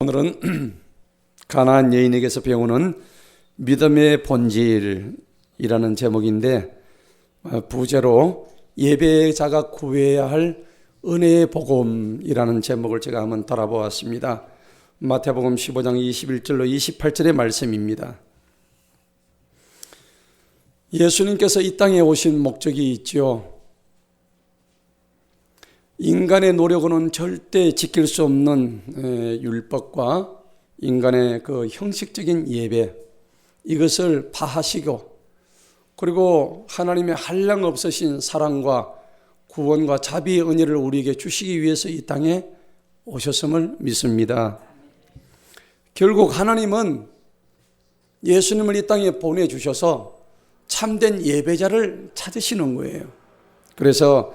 오늘은 가나안 여인에게서 배우는 믿음의 본질이라는 제목인데, 부제로 예배자가 구해야 할 은혜의 복음이라는 제목을 제가 한번 달아보았습니다. 마태복음 15장 21절로 28절의 말씀입니다. 예수님께서 이 땅에 오신 목적이 있죠. 인간의 노력으로는 절대 지킬 수 없는 율법과 인간의 그 형식적인 예배, 이것을 파하시고, 그리고 하나님의 한량없으신 사랑과 구원과 자비의 은혜를 우리에게 주시기 위해서 이 땅에 오셨음을 믿습니다. 결국 하나님은 예수님을 이 땅에 보내주셔서 참된 예배자를 찾으시는 거예요. 그래서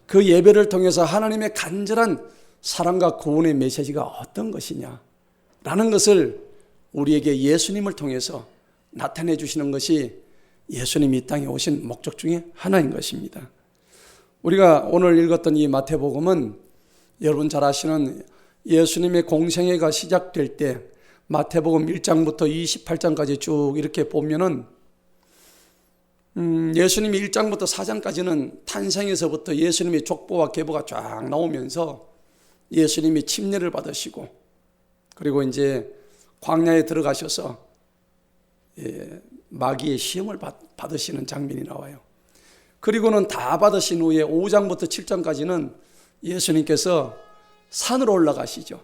그 예배를 통해서 하나님의 간절한 사랑과 구원의 메시지가 어떤 것이냐 라는 것을 우리에게 예수님을 통해서 나타내 주시는 것이 예수님이 이 땅에 오신 목적 중에 하나인 것입니다. 우리가 오늘 읽었던 이 마태복음은 여러분 잘 아시는 예수님의 공생애가 시작될 때 마태복음 1장부터 28장까지 쭉 이렇게 보면은 예수님이 1장부터 4장까지는 탄생에서부터 예수님의 족보와 계보가 쫙 나오면서 예수님이 침례를 받으시고, 그리고 이제 광야에 들어가셔서 마귀의 시험을 받으시는 장면이 나와요. 그리고는 다 받으신 후에 5장부터 7장까지는 예수님께서 산으로 올라가시죠.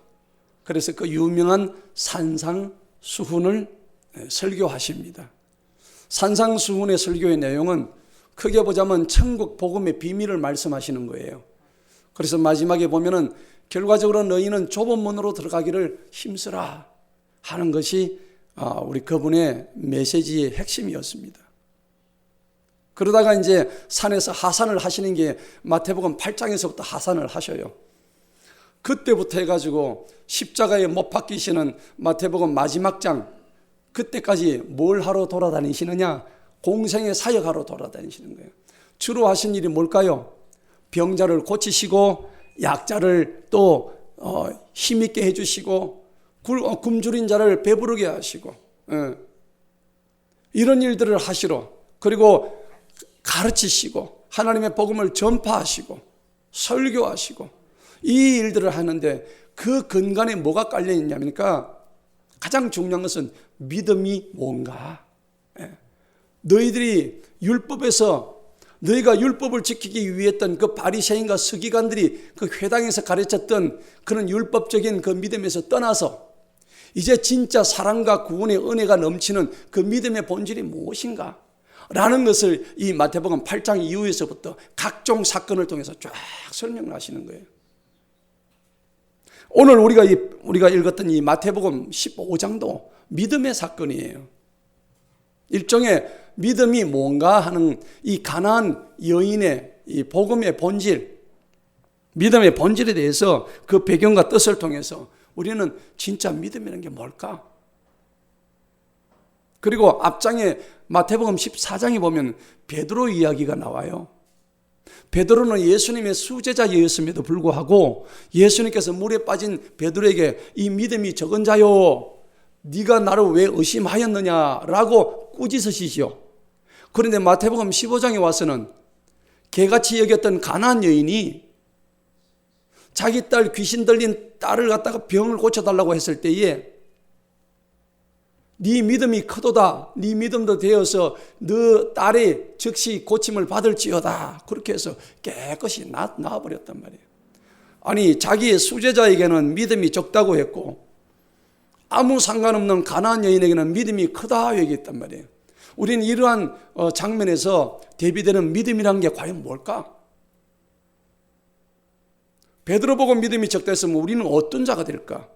그래서 그 유명한 산상수훈을 설교하십니다. 산상수훈의 설교의 내용은 크게 보자면 천국 복음의 비밀을 말씀하시는 거예요. 그래서 마지막에 보면은 결과적으로 너희는 좁은 문으로 들어가기를 힘쓰라 하는 것이 우리 그분의 메시지의 핵심이었습니다. 그러다가 이제 산에서 하산을 하시는 게 마태복음 8장에서부터 하산을 하셔요. 그때부터 해가지고 십자가에 못 박히시는 마태복음 마지막 장, 그때까지 뭘 하러 돌아다니시느냐? 공생의 사역하러 돌아다니시는 거예요. 주로 하신 일이 뭘까요? 병자를 고치시고, 약자를 또 힘있게 해주시고, 굶주린 자를 배부르게 하시고, 이런 일들을 하시러, 그리고 가르치시고, 하나님의 복음을 전파하시고, 설교하시고, 이 일들을 하는데 그 근간에 뭐가 깔려 있냐니까 가장 중요한 것은 믿음이 뭔가. 너희들이 율법에서 너희가 율법을 지키기 위해 했던 그 바리새인과 서기관들이 그 회당에서 가르쳤던 그런 율법적인 그 믿음에서 떠나서 이제 진짜 사랑과 구원의 은혜가 넘치는 그 믿음의 본질이 무엇인가 라는 것을 이 마태복음 8장 이후에서부터 각종 사건을 통해서 쫙 설명을 하시는 거예요. 오늘 우리가 읽었던 이 마태복음 15장도 믿음의 사건이에요. 일종의 믿음이 뭔가 하는 이 가나안 여인의 이 복음의 본질, 믿음의 본질에 대해서 그 배경과 뜻을 통해서 우리는 진짜 믿음이라는 게 뭘까? 그리고 앞장에 마태복음 14장에 보면 베드로 이야기가 나와요. 베드로는 예수님의 수제자였음에도 불구하고 예수님께서 물에 빠진 베드로에게 이 믿음이 적은 자요, 네가 나를 왜 의심하였느냐라고 꾸짖으시죠. 그런데 마태복음 15장에 와서는 개같이 여겼던 가나안 여인이 자기 딸, 귀신 들린 딸을 갖다가 병을 고쳐달라고 했을 때에 네 믿음이 크도다, 네 믿음도 되어서 너 딸의 즉시 고침을 받을지어다, 그렇게 해서 깨끗이 나아버렸단 말이에요. 아니, 자기의 수제자에게는 믿음이 적다고 했고 아무 상관없는 가나안 여인에게는 믿음이 크다 얘기했단 말이에요. 우리는 이러한 장면에서 대비되는 믿음이란 게 과연 뭘까? 베드로 보고 믿음이 적다 했으면 우리는 어떤 자가 될까?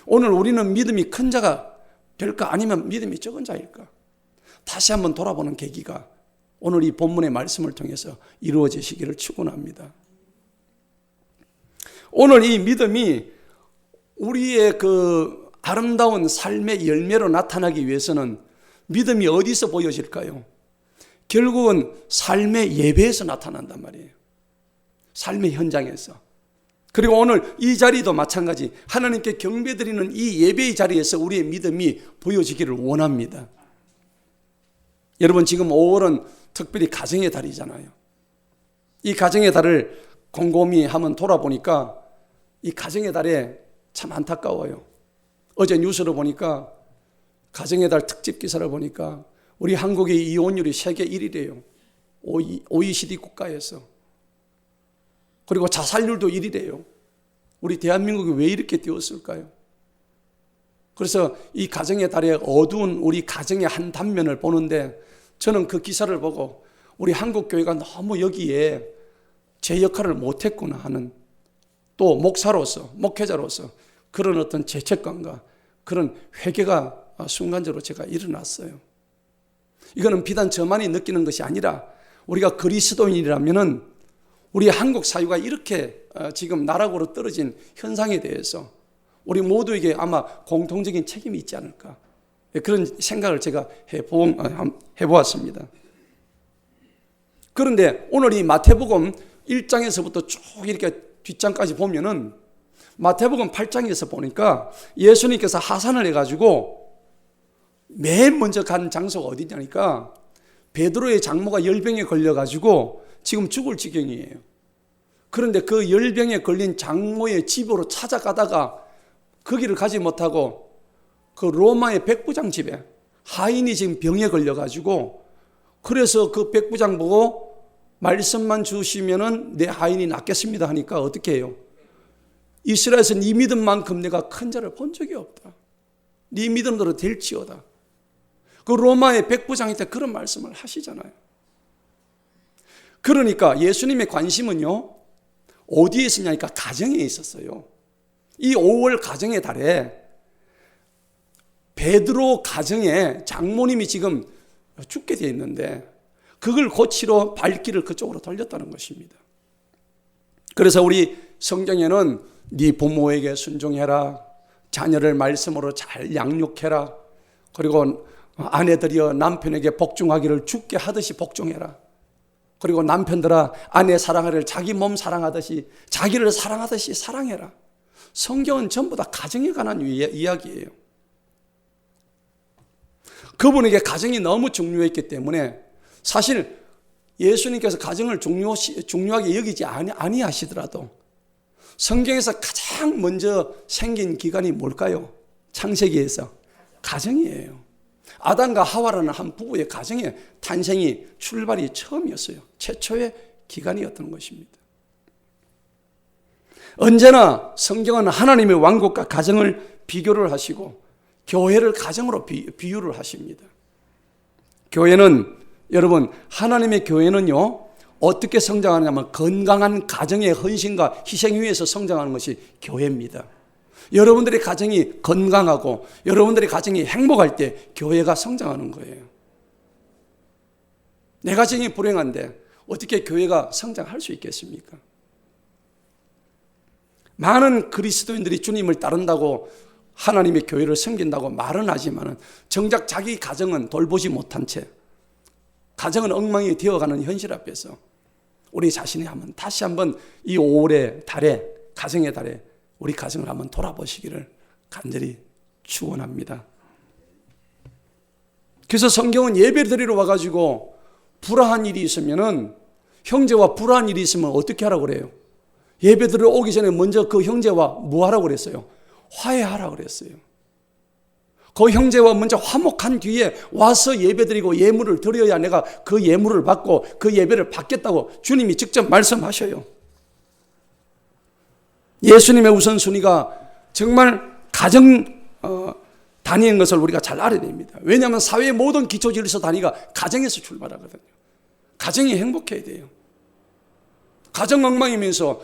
오늘 우리는 믿음이 큰 자가 될까? 아니면 믿음이 적은 자일까? 다시 한번 돌아보는 계기가 오늘 이 본문의 말씀을 통해서 이루어지시기를 축원합니다. 오늘 이 믿음이 우리의 그 아름다운 삶의 열매로 나타나기 위해서는 믿음이 어디서 보여질까요? 결국은 삶의 예배에서 나타난단 말이에요. 삶의 현장에서. 그리고 오늘 이 자리도 마찬가지, 하나님께 경배드리는 이 예배의 자리에서 우리의 믿음이 보여지기를 원합니다. 여러분, 지금 5월은 특별히 가정의 달이잖아요. 이 가정의 달을 곰곰이 한번 돌아보니까 이 가정의 달에 참 안타까워요. 어제 뉴스를 보니까 가정의 달 특집 기사를 보니까 우리 한국의 이혼율이 세계 1위래요. OECD 국가에서. 그리고 자살률도 1위래요. 우리 대한민국이 왜 이렇게 되었을까요? 그래서 이 가정의 달에 어두운 우리 가정의 한 단면을 보는데, 저는 그 기사를 보고 우리 한국교회가 너무 여기에 제 역할을 못했구나 하는, 또 목사로서, 목회자로서 그런 어떤 죄책감과 그런 회개가 순간적으로 제가 일어났어요. 이거는 비단 저만이 느끼는 것이 아니라 우리가 그리스도인이라면은 우리 한국 사회가 이렇게 지금 나락으로 떨어진 현상에 대해서 우리 모두에게 아마 공통적인 책임이 있지 않을까, 그런 생각을 제가 해보았습니다. 그런데 오늘 이 마태복음 1장에서부터 쭉 이렇게 뒷장까지 보면은 마태복음 8장에서 보니까 예수님께서 하산을 해가지고 맨 먼저 간 장소가 어디냐니까 베드로의 장모가 열병에 걸려가지고 지금 죽을 지경이에요. 그런데 그 열병에 걸린 장모의 집으로 찾아가다가 거기를 가지 못하고 그 로마의 백부장 집에 하인이 지금 병에 걸려가지고, 그래서 그 백부장 보고 말씀만 주시면은 내 하인이 낫겠습니다 하니까 어떻게 해요? 이스라엘에서 네 믿음만큼 내가 큰 자를 본 적이 없다. 네 믿음대로 될지어다. 그 로마의 백부장한테 그런 말씀을 하시잖아요. 그러니까 예수님의 관심은요, 어디에 있었냐니까 가정에 있었어요. 이 5월 가정의 달에 베드로 가정에 장모님이 지금 죽게 되어 있는데 그걸 고치러 발길을 그쪽으로 돌렸다는 것입니다. 그래서 우리 성경에는 네 부모에게 순종해라, 자녀를 말씀으로 잘 양육해라, 그리고 아내들이여 남편에게 복종하기를 주께 하듯이 복종해라, 그리고 남편들아 아내 사랑하기를 자기 몸 사랑하듯이 자기를 사랑하듯이 사랑해라. 성경은 전부 다 가정에 관한 이야기예요. 그분에게 가정이 너무 중요했기 때문에 사실 예수님께서 가정을 중요하게 여기지 아니하시더라도 성경에서 가장 먼저 생긴 기관이 뭘까요? 창세기에서 가정이에요. 아담과 하와라는 한 부부의 가정의 탄생이 출발이 처음이었어요. 최초의 기관이었던 것입니다. 언제나 성경은 하나님의 왕국과 가정을 비교를 하시고 교회를 가정으로 비유를 하십니다. 교회는, 여러분, 하나님의 교회는요, 어떻게 성장하냐면 건강한 가정의 헌신과 희생 위에서 성장하는 것이 교회입니다. 여러분들의 가정이 건강하고 여러분들의 가정이 행복할 때 교회가 성장하는 거예요. 내 가정이 불행한데 어떻게 교회가 성장할 수 있겠습니까? 많은 그리스도인들이 주님을 따른다고 하나님의 교회를 섬긴다고 말은 하지만 정작 자기 가정은 돌보지 못한 채 가정은 엉망이 되어가는 현실 앞에서 우리 자신이 다시 한번 이 5월의 달에, 가정의 달에 우리 가정을 한번 돌아보시기를 간절히 축원합니다. 그래서 성경은 예배 드리러 와가지고 불화한 일이 있으면은, 형제와 불화한 일이 있으면 어떻게 하라고 그래요? 예배 드리러 오기 전에 먼저 그 형제와 뭐 하라고 그랬어요? 화해하라고 그랬어요. 그 형제와 먼저 화목한 뒤에 와서 예배 드리고 예물을 드려야 내가 그 예물을 받고 그 예배를 받겠다고 주님이 직접 말씀하셔요. 예수님의 우선순위가 정말 가정 다니는 것을 우리가 잘 알아야 됩니다. 왜냐하면 사회의 모든 기초 질서 단위가 가정에서 출발하거든요. 가정이 행복해야 돼요. 가정 엉망이면서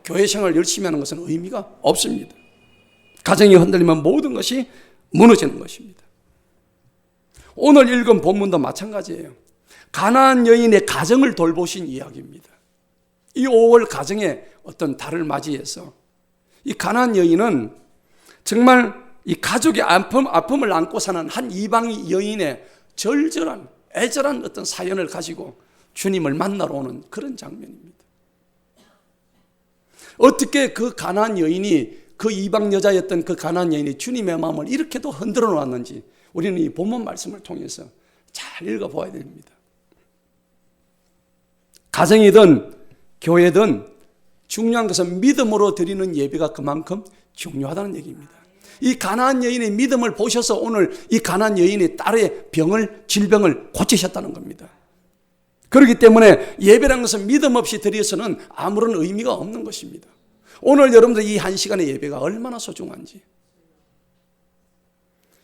교회 생활 열심히 하는 것은 의미가 없습니다. 가정이 흔들리면 모든 것이 무너지는 것입니다. 오늘 읽은 본문도 마찬가지예요. 가나안 여인의 가정을 돌보신 이야기입니다. 이 5월 가정의 어떤 달을 맞이해서 이 가나안 여인은 정말 이 가족의 아픔을 안고 사는 한 이방 여인의 절절한 애절한 어떤 사연을 가지고 주님을 만나러 오는 그런 장면입니다. 어떻게 그 가나안 여인이, 그 이방 여자였던 그 가나안 여인이 주님의 마음을 이렇게도 흔들어 놓았는지 우리는 이 본문 말씀을 통해서 잘 읽어보아야 됩니다. 가정이든 교회든 중요한 것은 믿음으로 드리는 예배가 그만큼 중요하다는 얘기입니다. 이 가나안 여인의 믿음을 보셔서 오늘 이 가나안 여인의 딸의 질병을 고치셨다는 겁니다. 그렇기 때문에 예배라는 것은 믿음 없이 드려서는 아무런 의미가 없는 것입니다. 오늘 여러분들 이 한 시간의 예배가 얼마나 소중한지,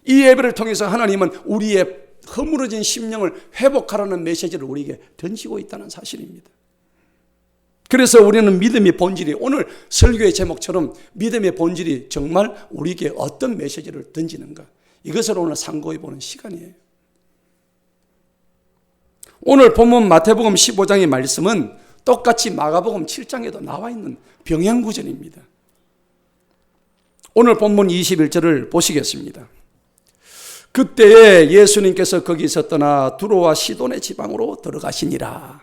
이 예배를 통해서 하나님은 우리의 허물어진 심령을 회복하라는 메시지를 우리에게 던지고 있다는 사실입니다. 그래서 우리는 믿음의 본질이, 오늘 설교의 제목처럼 믿음의 본질이 정말 우리에게 어떤 메시지를 던지는가, 이것을 오늘 상고해 보는 시간이에요. 오늘 본문 마태복음 15장의 말씀은 똑같이 마가복음 7장에도 나와 있는 병행구절입니다. 오늘 본문 21절을 보시겠습니다. 그때에 예수님께서 거기서 떠나 두로와 시돈의 지방으로 들어가시니라.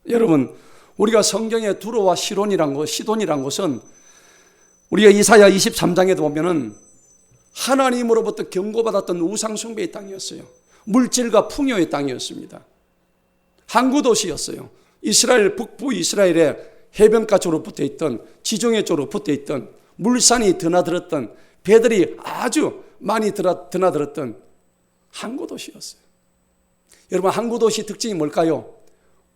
여러분, 우리가 성경에 두로와 시돈이란 것은 우리가 이사야 23장에도 보면은 하나님으로부터 경고받았던 우상숭배의 땅이었어요. 물질과 풍요의 땅이었습니다. 항구 도시였어요. 이스라엘, 북부 이스라엘의 해변가 쪽으로 붙어 있던, 지중해 쪽으로 붙어 있던, 물산이 드나들었던, 배들이 아주 많이 드나들었던 항구 도시였어요. 여러분, 항구 도시 특징이 뭘까요?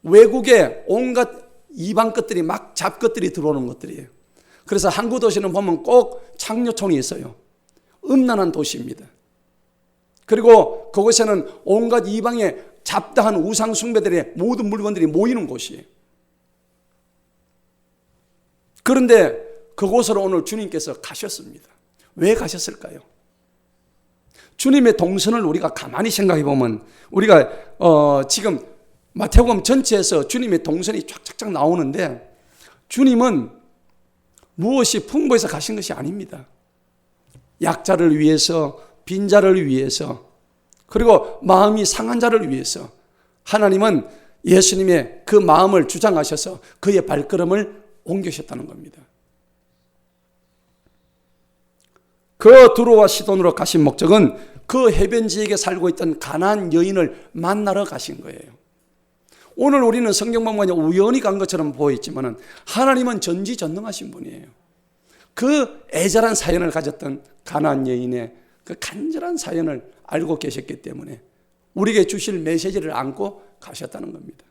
외국의 온갖 이방 것들이 막 잡것들이 들어오는 것들이에요. 그래서 항구 도시는 보면 꼭 창녀촌이 있어요. 음란한 도시입니다. 그리고 그곳에는 온갖 이방의 잡다한 우상 숭배들의 모든 물건들이 모이는 곳이에요. 그런데 그곳으로 오늘 주님께서 가셨습니다. 왜 가셨을까요? 주님의 동선을 우리가 가만히 생각해 보면, 우리가 지금 마태복음 전체에서 주님의 동선이 쫙쫙쫙 나오는데, 주님은 무엇이 풍부해서 가신 것이 아닙니다. 약자를 위해서, 빈자를 위해서, 그리고 마음이 상한 자를 위해서 하나님은 예수님의 그 마음을 주장하셔서 그의 발걸음을 옮기셨다는 겁니다. 그 두로와 시돈으로 가신 목적은 그 해변 지역에 살고 있던 가나안 여인을 만나러 가신 거예요. 오늘 우리는 성경 보면 우연히 간 것처럼 보이지만 하나님은 전지전능하신 분이에요. 그 애절한 사연을 가졌던 가나안 여인의 그 간절한 사연을 알고 계셨기 때문에 우리에게 주실 메시지를 안고 가셨다는 겁니다.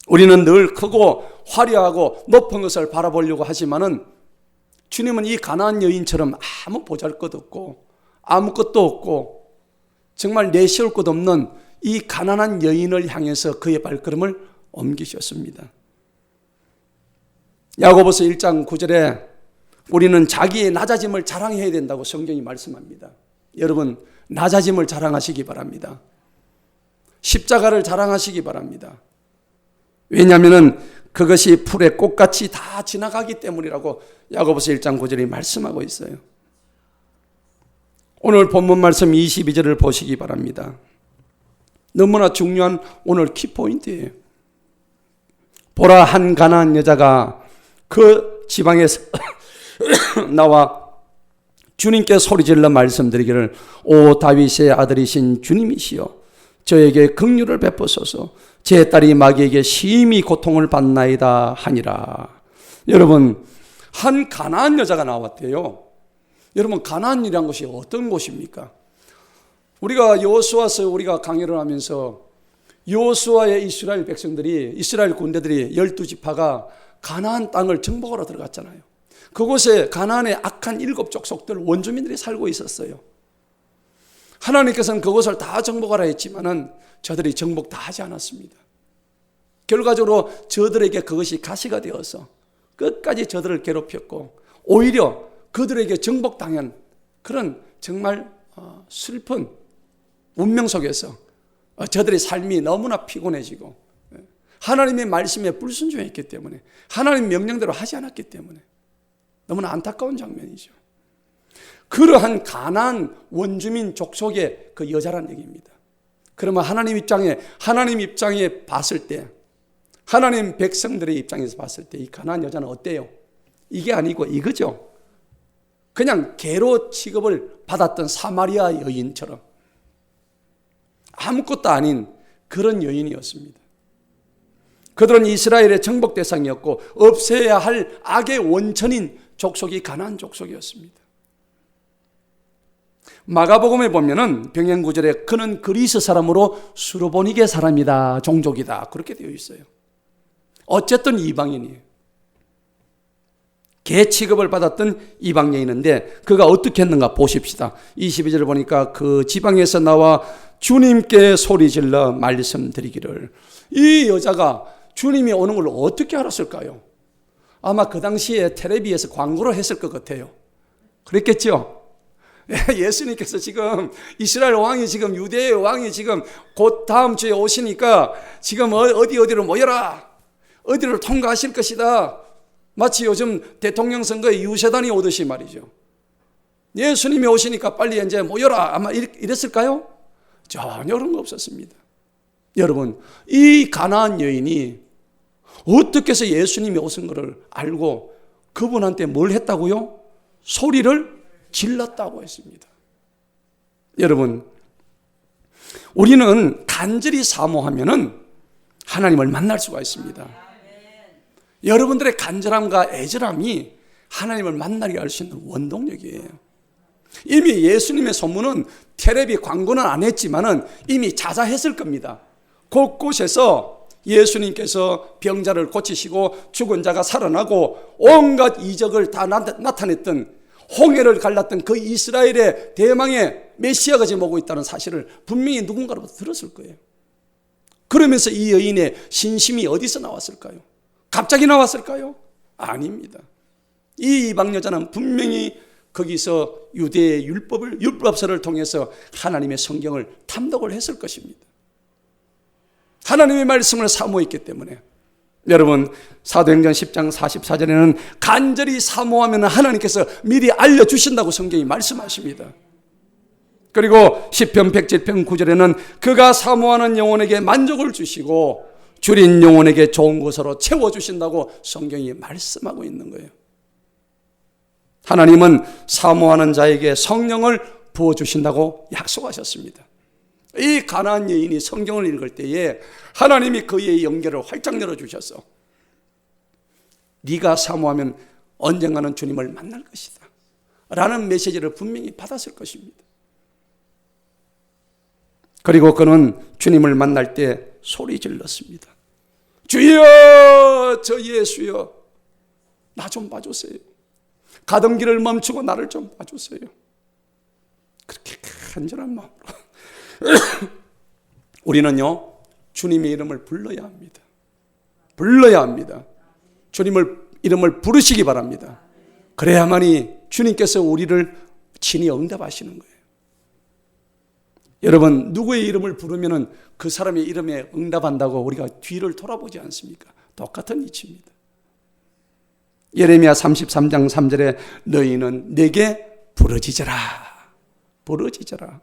우리는 늘 크고 화려하고 높은 것을 바라보려고 하지만은 주님은 이 가나안 여인처럼 아무 보잘것없고 아무것도 없고 정말 내세울 것 없는 이 가난한 여인을 향해서 그의 발걸음을 옮기셨습니다. 야고보서 1장 9절에 우리는 자기의 낮아짐을 자랑해야 된다고 성경이 말씀합니다. 여러분, 낮아짐을 자랑하시기 바랍니다. 십자가를 자랑하시기 바랍니다. 왜냐하면 그것이 풀의 꽃같이 다 지나가기 때문이라고 야고보서 1장 9절이 말씀하고 있어요. 오늘 본문 말씀 22절을 보시기 바랍니다. 너무나 중요한 오늘 키포인트예요. 보라, 한 가나안 여자가 그 지방에서 나와 주님께 소리질러 말씀드리기를, 오 다윗의 아들이신 주님이시여, 저에게 긍휼을 베푸소서. 제 딸이 마귀에게 심히 고통을 받나이다 하니라. 여러분, 한 가나안 여자가 나왔대요. 여러분, 가나안이라는 곳이 어떤 곳입니까? 우리가 여호수아서 우리가 강의를 하면서 여호수아의 이스라엘 백성들이, 이스라엘 군대들이 12지파가 가나안 땅을 정복하러 들어갔잖아요. 그곳에 가나안의 악한 7족속들 원주민들이 살고 있었어요. 하나님께서는 그곳을 다 정복하라 했지만은 저들이 정복 다 하지 않았습니다. 결과적으로 저들에게 그것이 가시가 되어서 끝까지 저들을 괴롭혔고, 오히려 그들에게 정복당한 그런 정말 슬픈 운명 속에서 저들의 삶이 너무나 피곤해지고, 하나님의 말씀에 불순종했기 때문에, 하나님 명령대로 하지 않았기 때문에 너무나 안타까운 장면이죠. 그러한 가나안 원주민 족속의 그 여자란 얘기입니다. 그러면 하나님 입장에 봤을 때 하나님 백성들의 입장에서 봤을 때 이 가나안 여자는 어때요? 이게 아니고 이거죠. 그냥 개로 취급을 받았던 사마리아 여인처럼 아무것도 아닌 그런 여인이었습니다. 그들은 이스라엘의 정복 대상이었고 없애야 할 악의 원천인 족속이 가나안 족속이었습니다. 마가복음에 보면은 병행 구절에 그는 그리스 사람으로 수르보니게 사람이다, 종족이다 그렇게 되어 있어요. 어쨌든 이방인이에요. 개 취급을 받았던 이방 여인인데 그가 어떻게 했는가 보십시다. 22절을 보니까 그 지방에서 나와 주님께 소리질러 말씀드리기를. 이 여자가 주님이 오는 걸 어떻게 알았을까요? 아마 그 당시에 텔레비에서 광고를 했을 것 같아요. 그랬겠죠? 예수님께서 지금 이스라엘 왕이 지금 유대의 왕이 지금 곧 다음 주에 오시니까 지금 어디로 모여라. 어디를 통과하실 것이다. 마치 요즘 대통령 선거에 유세단이 오듯이 말이죠. 예수님이 오시니까 빨리 이제 모여라. 아마 이랬을까요? 전혀 그런 거 없었습니다. 여러분, 이 가나안 여인이 어떻게 해서 예수님이 오신 것을 알고 그분한테 뭘 했다고요? 소리를 질렀다고 했습니다. 여러분, 우리는 간절히 사모하면은 하나님을 만날 수가 있습니다. 여러분들의 간절함과 애절함이 하나님을 만나게 할 수 있는 원동력이에요. 이미 예수님의 소문은 텔레비 광고는 안 했지만은 이미 자자했을 겁니다. 곳곳에서 예수님께서 병자를 고치시고 죽은 자가 살아나고 온갖 이적을 다 나타냈던 홍해를 갈랐던 그 이스라엘의 대망의 메시아가 지금 오고 있다는 사실을 분명히 누군가로부터 들었을 거예요. 그러면서 이 여인의 신심이 어디서 나왔을까요? 갑자기 나왔을까요? 아닙니다. 이 이방 여자는 분명히 거기서 유대의 율법서를 통해서 하나님의 성경을 탐독을 했을 것입니다. 하나님의 말씀을 사모했기 때문에. 여러분, 사도행전 10장 44절에는 간절히 사모하면 하나님께서 미리 알려주신다고 성경이 말씀하십니다. 그리고 시편 107편 9절에는 그가 사모하는 영혼에게 만족을 주시고 줄인 영혼에게 좋은 것으로 채워주신다고 성경이 말씀하고 있는 거예요. 하나님은 사모하는 자에게 성령을 부어주신다고 약속하셨습니다. 이 가나안 여인이 성경을 읽을 때에 하나님이 그의 영계를 활짝 열어주셔서 네가 사모하면 언젠가는 주님을 만날 것이다 라는 메시지를 분명히 받았을 것입니다. 그리고 그는 주님을 만날 때 소리 질렀습니다. 주여, 저 예수여, 나 좀 봐주세요. 가던 길을 멈추고 나를 좀 봐주세요. 그렇게 간절한 마음으로 우리는요, 주님의 이름을 불러야 합니다. 불러야 합니다. 주님의 이름을 부르시기 바랍니다. 그래야만이 주님께서 우리를 친히 응답하시는 거예요. 여러분, 누구의 이름을 부르면 그 사람의 이름에 응답한다고 우리가 뒤를 돌아보지 않습니까? 똑같은 이치입니다. 예레미야 33장 3절에 너희는 내게 부르짖어라. 부르짖어라.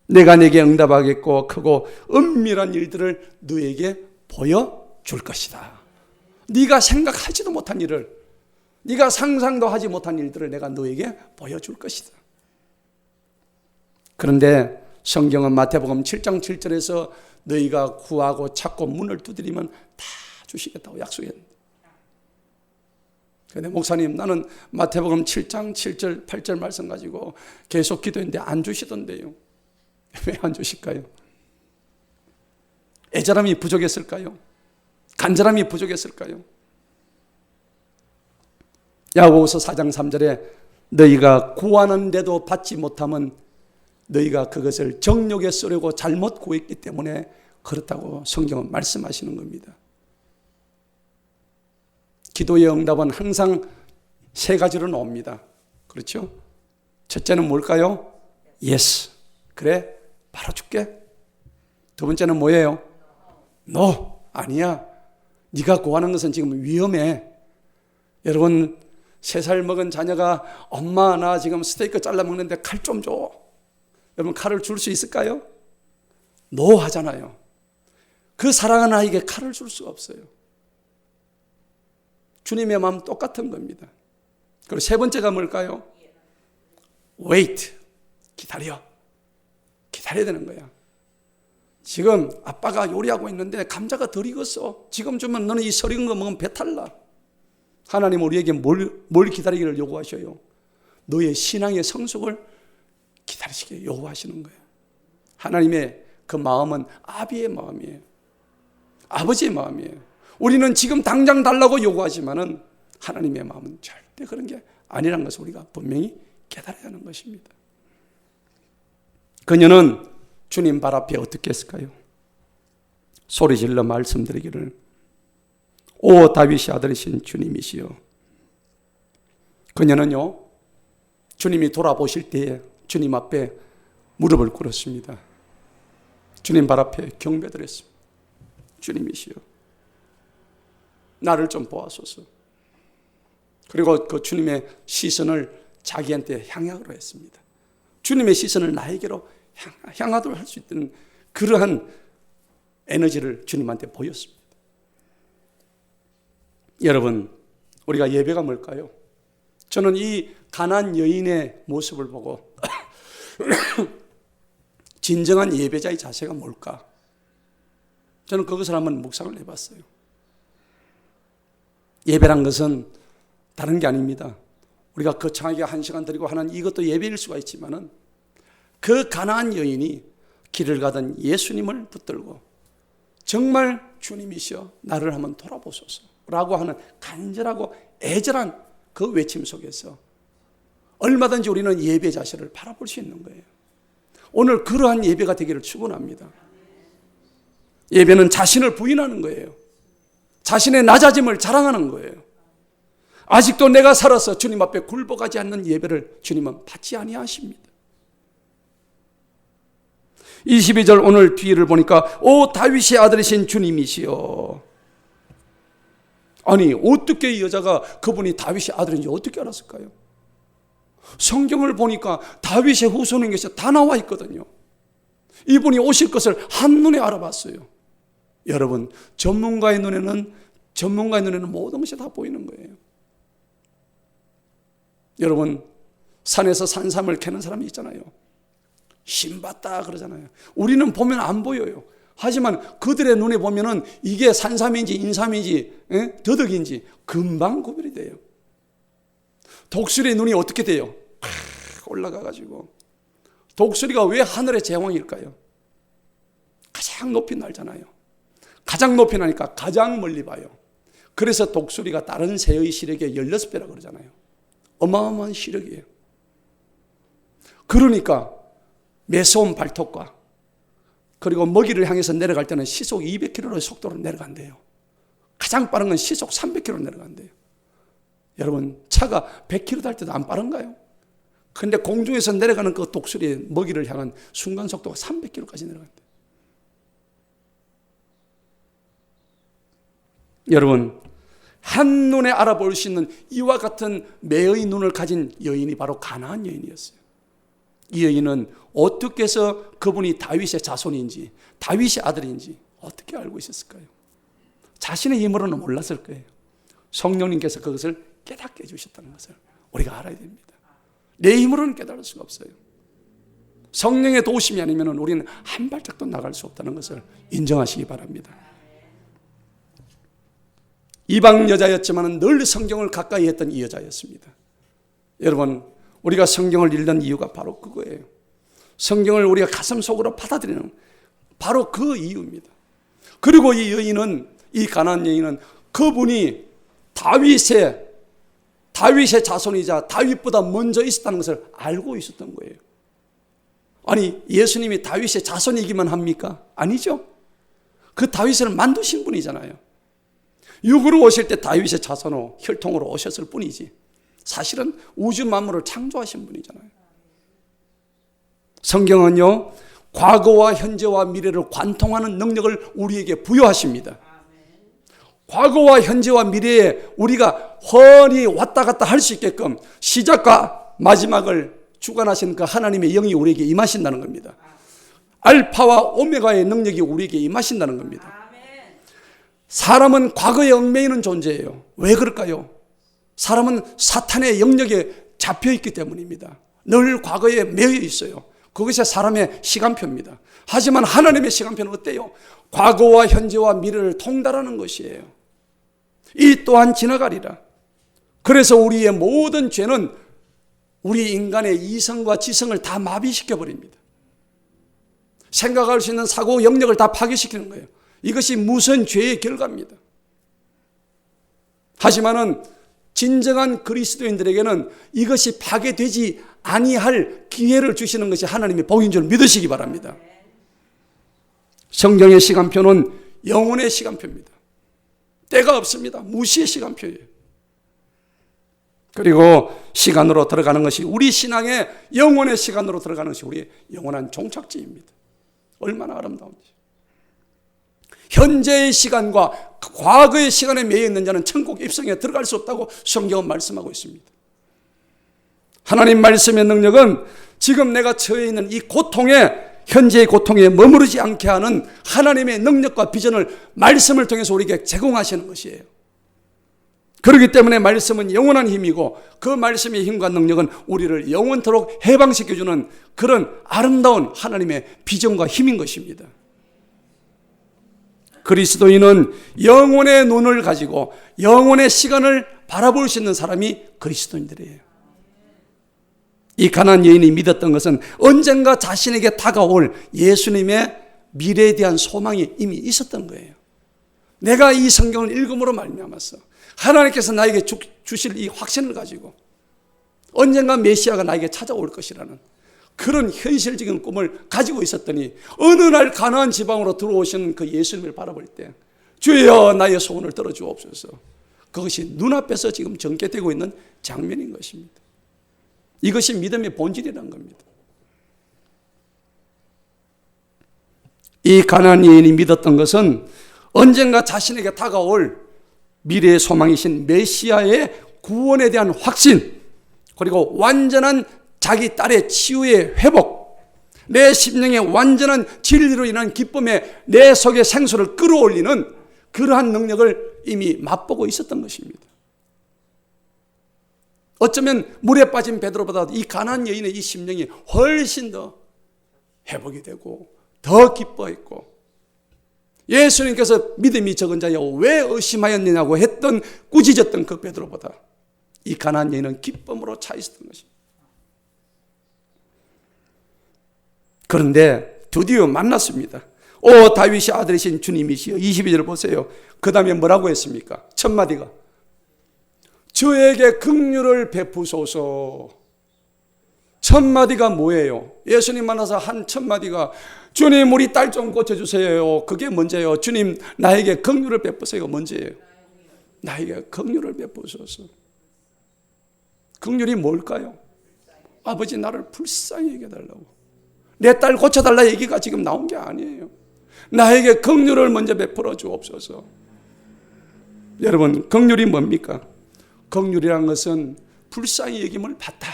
내가 네게 응답하겠고 크고 은밀한 일들을 너에게 보여줄 것이다. 네가 생각하지도 못한 일을, 네가 상상도 하지 못한 일들을 내가 너에게 보여줄 것이다. 그런데 성경은 마태복음 7장 7절에서 너희가 구하고 찾고 문을 두드리면 다 주시겠다고 약속했는데, 그런데 목사님, 나는 마태복음 7장 7절 8절 말씀 가지고 계속 기도했는데 안 주시던데요. 왜 안 주실까요? 애절함이 부족했을까요? 간절함이 부족했을까요? 야고보서 4장 3절에 너희가 구하는데도 받지 못하면 너희가 그것을 정욕에 쓰려고 잘못 구했기 때문에 그렇다고 성경은 말씀하시는 겁니다. 기도의 응답은 항상 세 가지로 나옵니다. 그렇죠? 첫째는 뭘까요? Yes. 그래, 바로 줄게. 두 번째는 뭐예요? No. 아니야. 네가 구하는 것은 지금 위험해. 여러분, 3살 먹은 자녀가 엄마, 나 지금 스테이크 잘라 먹는데 칼 좀 줘. 여러분, 칼을 줄 수 있을까요? No 하잖아요. 그 사랑하는 아이에게 칼을 줄 수가 없어요. 주님의 마음 똑같은 겁니다. 그리고 세 번째가 뭘까요? wait. 기다려. 기다려야 되는 거야. 지금 아빠가 요리하고 있는데 감자가 덜 익었어. 지금 주면 너는 이 설 익은 거 먹으면 배탈 나. 하나님은 우리에게 뭘 기다리기를 요구하셔요? 너의 신앙의 성숙을 기다리시게 요구하시는 거예요. 하나님의 그 마음은 아비의 마음이에요. 아버지의 마음이에요. 우리는 지금 당장 달라고 요구하지만은 하나님의 마음은 절대 그런 게 아니라는 것을 우리가 분명히 깨달아야 하는 것입니다. 그녀는 주님 발 앞에 어떻게 했을까요? 소리질러 말씀드리기를, 오 다윗의 아들이신 주님이시여. 그녀는요, 주님이 돌아보실 때에 주님 앞에 무릎을 꿇었습니다. 주님 발 앞에 경배드렸습니다. 주님이시여, 나를 좀 보아소서. 그리고 그 주님의 시선을 자기한테 향하기로 했습니다. 주님의 시선을 나에게로 향하도록 할 수 있는 그러한 에너지를 주님한테 보였습니다. 여러분, 우리가 예배가 뭘까요? 저는 이 가난안 여인의 모습을 보고 진정한 예배자의 자세가 뭘까? 저는 그것을 한번 묵상을 해봤어요. 예배란 것은 다른 게 아닙니다. 우리가 거창하게 1시간 드리고 하는 이것도 예배일 수가 있지만은, 그 가난안 여인이 길을 가던 예수님을 붙들고 정말 주님이시여 나를 한번 돌아보소서 라고 하는 간절하고 애절한 그 외침 속에서 얼마든지 우리는 예배 자세를 바라볼 수 있는 거예요. 오늘 그러한 예배가 되기를 축원합니다. 예배는 자신을 부인하는 거예요. 자신의 낮아짐을 자랑하는 거예요. 아직도 내가 살아서 주님 앞에 굴복하지 않는 예배를 주님은 받지 아니하십니다. 22절 오늘 뒤를 보니까 오 다윗의 아들이신 주님이시여. 아니, 어떻게 이 여자가 그분이 다윗의 아들인지 어떻게 알았을까요? 성경을 보니까 다윗의 후손인 것이 다 나와 있거든요. 이분이 오실 것을 한눈에 알아봤어요. 여러분, 전문가의 눈에는 모든 것이 다 보이는 거예요. 여러분, 산에서 산삼을 캐는 사람이 있잖아요. 신봤다 그러잖아요. 우리는 보면 안 보여요. 하지만 그들의 눈에 보면은 이게 산삼인지 인삼인지 더덕인지 금방 구별이 돼요. 독수리의 눈이 어떻게 돼요? 올라가가지고. 독수리가 왜 하늘의 제왕일까요? 가장 높이 날잖아요. 가장 높이 나니까 가장 멀리 봐요. 그래서 독수리가 다른 새의 시력의 16배라고 그러잖아요. 어마어마한 시력이에요. 그러니까 매서운 발톱과 그리고 먹이를 향해서 내려갈 때는 시속 200km의 속도로 내려간대요. 가장 빠른 건 시속 300km 내려간대요. 여러분, 차가 100km 달 때도 안 빠른가요? 근데 공중에서 내려가는 그 독수리의 먹이를 향한 순간 속도가 300km까지 내려간대요. 여러분, 한눈에 알아볼 수 있는 이와 같은 매의 눈을 가진 여인이 바로 가나안 여인이었어요. 이 여인은 어떻게 해서 그분이 다윗의 자손인지 다윗의 아들인지 어떻게 알고 있었을까요? 자신의 힘으로는 몰랐을 거예요. 성령님께서 그것을 깨닫게 해주셨다는 것을 우리가 알아야 됩니다. 내 힘으로는 깨달을 수가 없어요. 성령의 도우심이 아니면 우리는 한 발짝도 나갈 수 없다는 것을 인정하시기 바랍니다. 이방 여자였지만 늘 성경을 가까이 했던 이 여자였습니다. 여러분, 우리가 성경을 읽는 이유가 바로 그거예요. 성경을 우리가 가슴 속으로 받아들이는 바로 그 이유입니다. 그리고 이 여인은, 이 가나안 여인은 그분이 다윗의 자손이자 다윗보다 먼저 있었다는 것을 알고 있었던 거예요. 아니, 예수님이 다윗의 자손이기만 합니까? 아니죠. 그 다윗을 만드신 분이잖아요. 육으로 오실 때 다윗의 자손으로 혈통으로 오셨을 뿐이지 사실은 우주 만물을 창조하신 분이잖아요. 성경은요, 과거와 현재와 미래를 관통하는 능력을 우리에게 부여하십니다. 과거와 현재와 미래에 우리가 훤히 왔다 갔다 할 수 있게끔 시작과 마지막을 주관하신 그 하나님의 영이 우리에게 임하신다는 겁니다. 알파와 오메가의 능력이 우리에게 임하신다는 겁니다. 사람은 과거에 얽매이는 존재예요. 왜 그럴까요? 사람은 사탄의 영역에 잡혀있기 때문입니다. 늘 과거에 매여 있어요. 그것이 사람의 시간표입니다. 하지만 하나님의 시간표는 어때요? 과거와 현재와 미래를 통달하는 것이에요. 이 또한 지나가리라. 그래서 우리의 모든 죄는 우리 인간의 이성과 지성을 다 마비시켜 버립니다. 생각할 수 있는 사고 영역을 다 파괴시키는 거예요. 이것이 무슨 죄의 결과입니다. 하지만은 진정한 그리스도인들에게는 이것이 파괴되지 아니할 기회를 주시는 것이 하나님의 복인 줄 믿으시기 바랍니다. 성경의 시간표는 영혼의 시간표입니다. 때가 없습니다. 무시의 시간표예요. 그리고 시간으로 들어가는 것이 우리 신앙의 영혼의 시간으로 들어가는 것이 우리의 영원한 종착지입니다. 얼마나 아름다운지. 현재의 시간과 과거의 시간에 매여 있는 자는 천국 입성에 들어갈 수 없다고 성경은 말씀하고 있습니다. 하나님 말씀의 능력은 지금 내가 처해 있는 이 고통에, 현재의 고통에 머무르지 않게 하는 하나님의 능력과 비전을 말씀을 통해서 우리에게 제공하시는 것이에요. 그렇기 때문에 말씀은 영원한 힘이고 그 말씀의 힘과 능력은 우리를 영원토록 해방시켜주는 그런 아름다운 하나님의 비전과 힘인 것입니다. 그리스도인은 영혼의 눈을 가지고 영혼의 시간을 바라볼 수 있는 사람이 그리스도인들이에요. 이 가나안 여인이 믿었던 것은 언젠가 자신에게 다가올 예수님의 미래에 대한 소망이 이미 있었던 거예요. 내가 이 성경을 읽음으로 말미암아서 하나님께서 나에게 주실 이 확신을 가지고 언젠가 메시아가 나에게 찾아올 것이라는 그런 현실적인 꿈을 가지고 있었더니 어느 날 가나안 지방으로 들어오시는 그 예수님을 바라볼 때 주여 나의 소원을 들어주옵소서. 그것이 눈앞에서 지금 전개되고 있는 장면인 것입니다. 이것이 믿음의 본질이라는 겁니다. 이 가나안 여인이 믿었던 것은 언젠가 자신에게 다가올 미래의 소망이신 메시아의 구원에 대한 확신, 그리고 완전한 자기 딸의 치유의 회복, 내 심령의 완전한 진리로 인한 기쁨에 내 속의 생수를 끌어올리는 그러한 능력을 이미 맛보고 있었던 것입니다. 어쩌면 물에 빠진 베드로보다 이 가나안 여인의 이 심령이 훨씬 더 회복이 되고 더 기뻐했고, 예수님께서 믿음이 적은 자여 왜 의심하였느냐고 했던 꾸짖었던 그 베드로보다 이 가나안 여인은 기쁨으로 차 있었던 것입니다. 그런데 드디어 만났습니다. 오 다윗의 아들이신 주님이시여. 22절 보세요. 그 다음에 뭐라고 했습니까? 첫 마디가 저에게 긍휼을 베푸소서. 첫 마디가 뭐예요? 예수님 만나서 한 첫 마디가 주님 우리 딸 좀 고쳐주세요. 그게 문제예요. 주님 나에게 긍휼을 베푸세요. 문제예요. 나에게 긍휼을 베푸소서. 긍휼이 뭘까요? 아버지 나를 불쌍히 여겨달라고. 내 딸 고쳐달라 얘기가 지금 나온 게 아니에요. 나에게 긍휼을 먼저 베풀어 주옵소서. 여러분 긍휼이 뭡니까? 긍휼이란 것은 불쌍히 여김을 받다.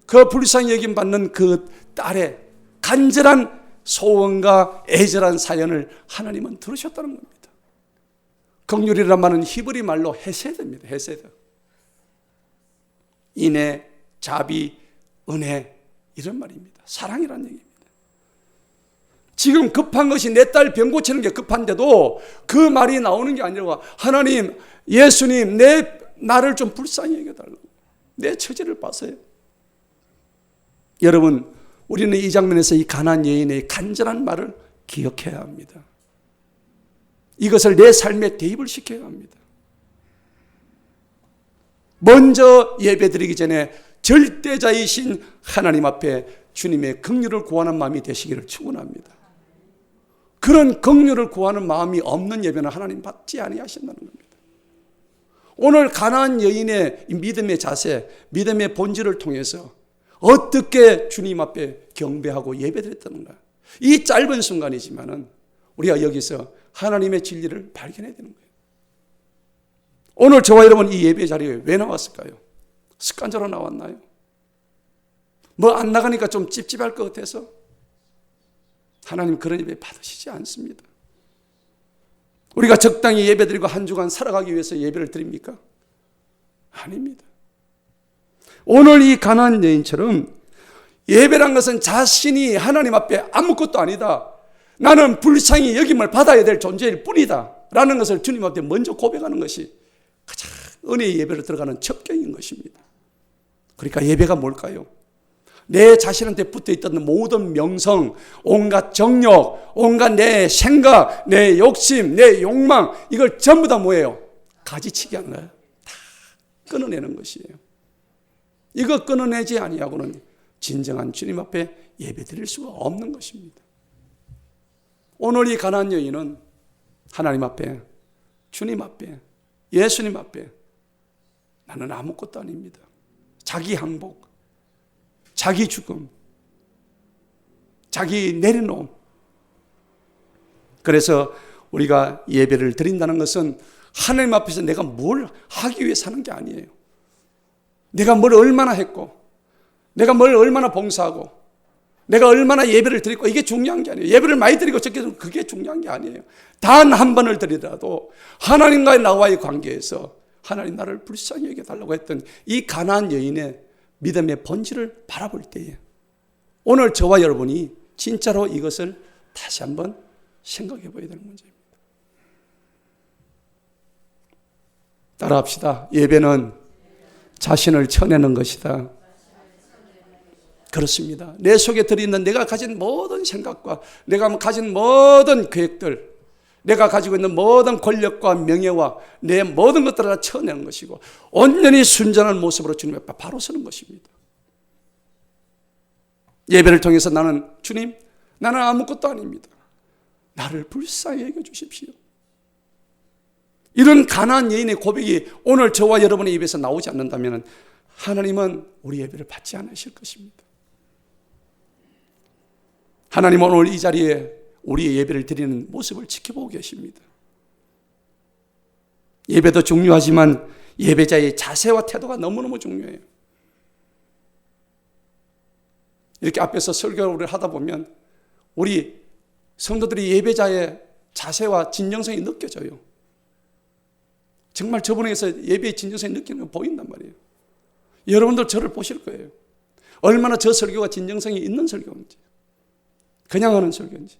그 불쌍히 여김 받는 그 딸의 간절한 소원과 애절한 사연을 하나님은 들으셨다는 겁니다. 긍휼이란 말은 히브리 말로 헤세드입니다. 헤세드. 인애, 자비, 은혜 이런 말입니다. 사랑이란 얘기입니다. 지금 급한 것이 내 딸 병 고치는 게 급한데도 그 말이 나오는 게 아니라 하나님, 예수님 나를 좀 불쌍히 여겨달라고. 내 처지를 봐서요. 여러분 우리는 이 장면에서 이 가나안 여인의 간절한 말을 기억해야 합니다. 이것을 내 삶에 대입을 시켜야 합니다. 먼저 예배드리기 전에 절대자이신 하나님 앞에 주님의 긍휼을 구하는 마음이 되시기를 축원합니다. 그런 긍휼을 구하는 마음이 없는 예배는 하나님 받지 아니하신다는 겁니다. 오늘 가나안 여인의 믿음의 자세, 믿음의 본질을 통해서 어떻게 주님 앞에 경배하고 예배드렸던가. 이 짧은 순간이지만은 우리가 여기서 하나님의 진리를 발견해야 되는 거예요. 오늘 저와 여러분 이 예배 자리에 왜 나왔을까요? 습관적으로 나왔나요? 뭐 안 나가니까 좀 찝찝할 것 같아서? 하나님 그런 예배 받으시지 않습니다. 우리가 적당히 예배드리고 한 주간 살아가기 위해서 예배를 드립니까? 아닙니다. 오늘 이 가나안 여인처럼 예배란 것은 자신이 하나님 앞에 아무것도 아니다, 나는 불쌍히 여김을 받아야 될 존재일 뿐이다 라는 것을 주님 앞에 먼저 고백하는 것이 가장 은혜의 예배로 들어가는 첩경인 것입니다. 그러니까 예배가 뭘까요? 내 자신한테 붙어있던 모든 명성, 온갖 정욕, 온갖 내 생각, 내 욕심, 내 욕망, 이걸 전부 다 뭐예요? 가지치기 하는 거예요. 다 끊어내는 것이에요. 이거 끊어내지 아니하고는 진정한 주님 앞에 예배 드릴 수가 없는 것입니다. 오늘 이 가나안 여인은 하나님 앞에, 주님 앞에, 예수님 앞에 나는 아무것도 아닙니다. 자기 항복, 자기 죽음, 자기 내려놓음. 그래서 우리가 예배를 드린다는 것은 하나님 앞에서 내가 뭘 하기 위해 사는 게 아니에요. 내가 뭘 얼마나 했고, 내가 뭘 얼마나 봉사하고, 내가 얼마나 예배를 드리고, 이게 중요한 게 아니에요. 예배를 많이 드리고 적게 드리고 그게 중요한 게 아니에요. 단 한 번을 드리더라도 하나님과의 나와의 관계에서 하나님 나를 불쌍히 여겨달라고 했던 이 가나안 여인의 믿음의 본질을 바라볼 때에 오늘 저와 여러분이 진짜로 이것을 다시 한번 생각해 봐야 되는 문제입니다. 따라합시다. 예배는 자신을 쳐내는 것이다. 그렇습니다. 내 속에 들어있는 내가 가진 모든 생각과 내가 가진 모든 계획들, 내가 가지고 있는 모든 권력과 명예와 내 모든 것들을 다 쳐내는 것이고 온전히 순전한 모습으로 주님 앞에 바로 서는 것입니다. 예배를 통해서 나는 주님, 나는 아무것도 아닙니다. 나를 불쌍히 여겨주십시오. 이런 가나안 여인의 고백이 오늘 저와 여러분의 입에서 나오지 않는다면 하나님은 우리 예배를 받지 않으실 것입니다. 하나님은 오늘 이 자리에 우리의 예배를 드리는 모습을 지켜보고 계십니다. 예배도 중요하지만 예배자의 자세와 태도가 너무너무 중요해요. 이렇게 앞에서 설교를 하다 보면 우리 성도들이 예배자의 자세와 진정성이 느껴져요. 정말 저분에게서 예배의 진정성이 느끼는 게 보인단 말이에요. 여러분들 저를 보실 거예요. 얼마나 저 설교가 진정성이 있는 설교인지, 그냥 하는 설교인지.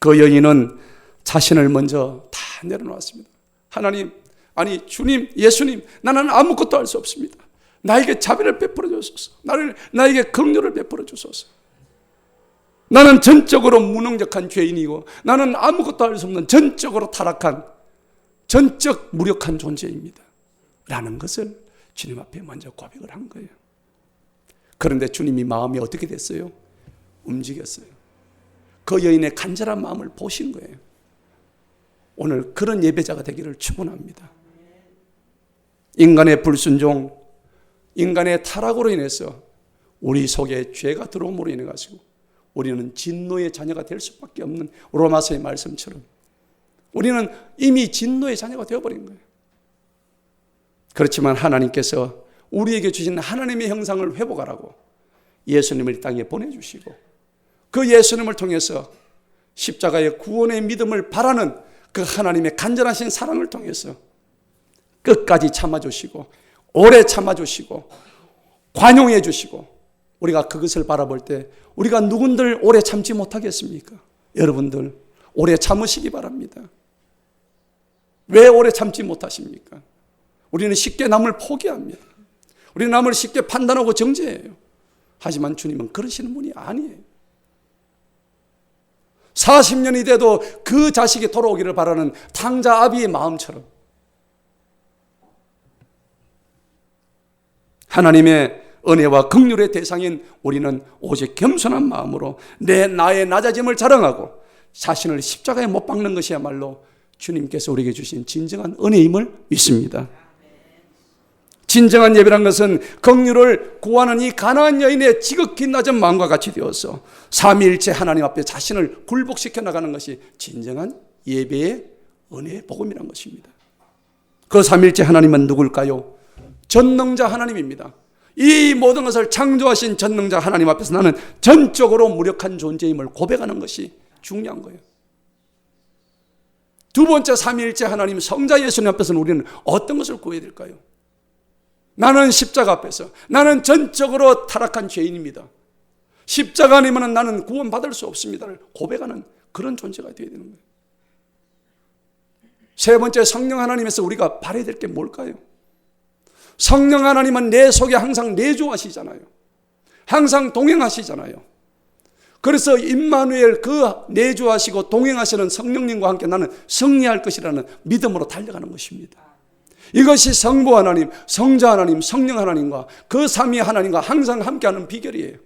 그 여인은 자신을 먼저 다 내려놓았습니다. 하나님, 아니 주님, 예수님, 나는 아무것도 할 수 없습니다. 나에게 자비를 베풀어 주소서. 나에게 긍휼을 베풀어 주소서. 나는 전적으로 무능력한 죄인이고 나는 아무것도 할 수 없는 전적으로 타락한 전적 무력한 존재입니다 라는 것을 주님 앞에 먼저 고백을 한 거예요. 그런데 주님이 마음이 어떻게 됐어요? 움직였어요. 그 여인의 간절한 마음을 보신 거예요. 오늘 그런 예배자가 되기를 축원합니다. 인간의 불순종, 인간의 타락으로 인해서 우리 속에 죄가 들어옴으로 인해 가지고 우리는 진노의 자녀가 될 수밖에 없는 로마서의 말씀처럼 우리는 이미 진노의 자녀가 되어버린 거예요. 그렇지만 하나님께서 우리에게 주신 하나님의 형상을 회복하라고 예수님을 이 땅에 보내주시고 그 예수님을 통해서 십자가의 구원의 믿음을 바라는 그 하나님의 간절하신 사랑을 통해서 끝까지 참아주시고 오래 참아주시고 관용해 주시고 우리가 그것을 바라볼 때 우리가 누군들 오래 참지 못하겠습니까? 여러분들 오래 참으시기 바랍니다. 왜 오래 참지 못하십니까? 우리는 쉽게 남을 포기합니다. 우리는 남을 쉽게 판단하고 정죄해요. 하지만 주님은 그러시는 분이 아니에요. 40년이 돼도 그 자식이 돌아오기를 바라는 탕자 아비의 마음처럼 하나님의 은혜와 긍휼의 대상인 우리는 오직 겸손한 마음으로 나의 낮아짐을 자랑하고 자신을 십자가에 못 박는 것이야말로 주님께서 우리에게 주신 진정한 은혜임을 믿습니다. 진정한 예배란 것은 긍휼을 구하는 이 가나안 여인의 지극히 낮은 마음과 같이 되어서 삼위일체 하나님 앞에 자신을 굴복시켜 나가는 것이 진정한 예배의 은혜의 복음이란 것입니다. 그 삼위일체 하나님은 누굴까요? 전능자 하나님입니다. 이 모든 것을 창조하신 전능자 하나님 앞에서 나는 전적으로 무력한 존재임을 고백하는 것이 중요한 거예요. 두 번째, 삼위일체 하나님 성자 예수님 앞에서는 우리는 어떤 것을 구해야 될까요? 나는 십자가 앞에서, 나는 전적으로 타락한 죄인입니다. 십자가 아니면 나는 구원받을 수 없습니다를 고백하는 그런 존재가 되어야 되는 거예요. 세 번째, 성령 하나님에서 우리가 바라야 될 게 뭘까요? 성령 하나님은 내 속에 항상 내주하시잖아요. 항상 동행하시잖아요. 그래서 임마누엘, 그 내주하시고 동행하시는 성령님과 함께 나는 승리할 것이라는 믿음으로 달려가는 것입니다. 이것이 성부 하나님, 성자 하나님, 성령 하나님과 그 삼위 하나님과 항상 함께하는 비결이에요.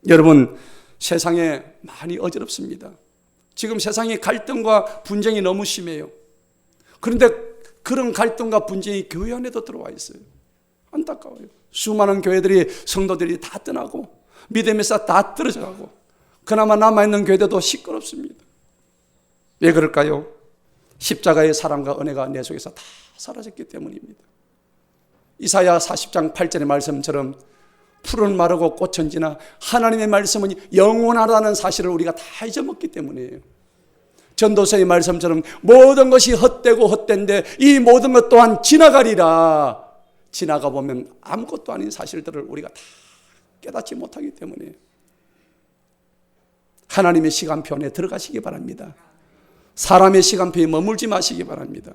여러분, 세상에 많이 어지럽습니다. 지금 세상이 갈등과 분쟁이 너무 심해요. 그런데 그런 갈등과 분쟁이 교회 안에도 들어와 있어요. 안타까워요. 수많은 교회들이, 성도들이 다 떠나고 믿음에서 다 떨어져가고 그나마 남아있는 교회도 시끄럽습니다. 왜 그럴까요? 십자가의 사랑과 은혜가 내 속에서 다 사라졌기 때문입니다. 이사야 40장 8절의 말씀처럼 풀은 마르고 꽃은 지나 하나님의 말씀은 영원하다는 사실을 우리가 다 잊어먹기 때문이에요. 전도서의 말씀처럼 모든 것이 헛되고 헛된데 이 모든 것 또한 지나가리라. 지나가 보면 아무것도 아닌 사실들을 우리가 다 깨닫지 못하기 때문에 하나님의 시간표 안에 들어가시기 바랍니다. 사람의 시간표에 머물지 마시기 바랍니다.